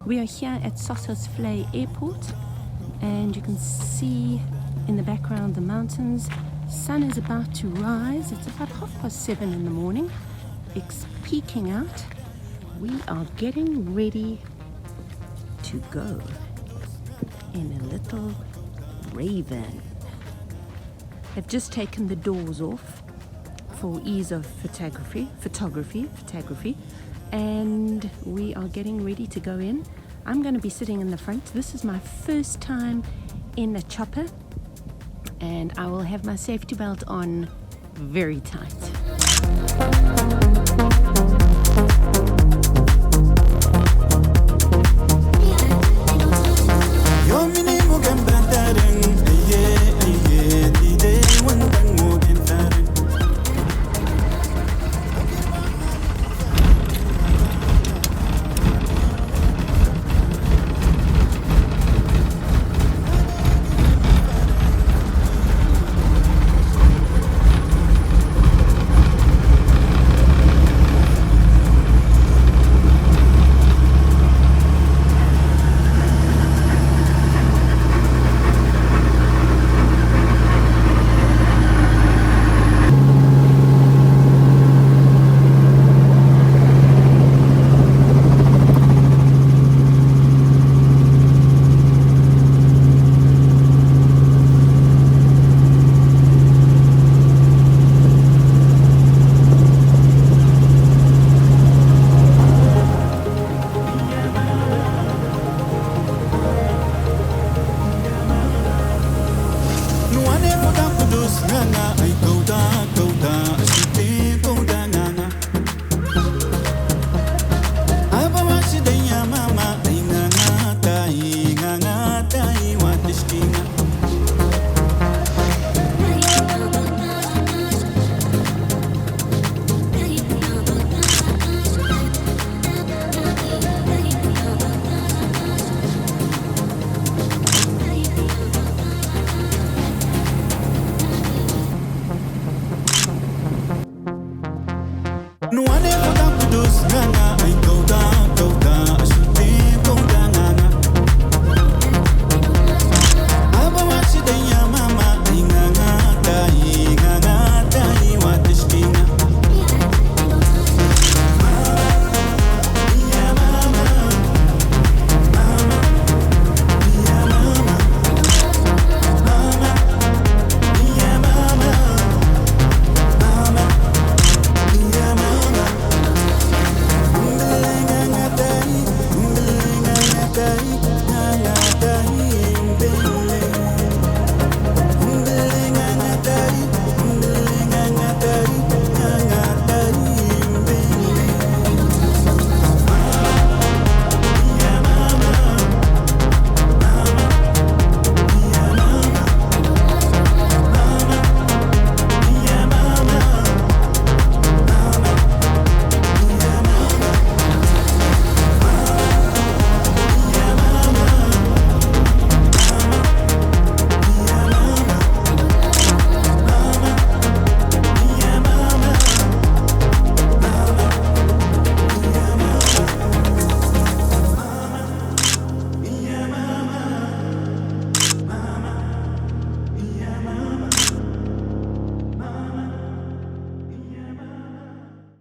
We are here at Sossusvlei Airport, and you can see in the background the mountains. Sun is about to rise. It's about 7:30 in the morning. It's peeking out. We are getting ready to go in a little Raven. I've just taken the doors off for ease of photography, and we are getting ready to go in. I'm going to be sitting in the front. This is my first time in a chopper, and I will have my safety belt on very tight.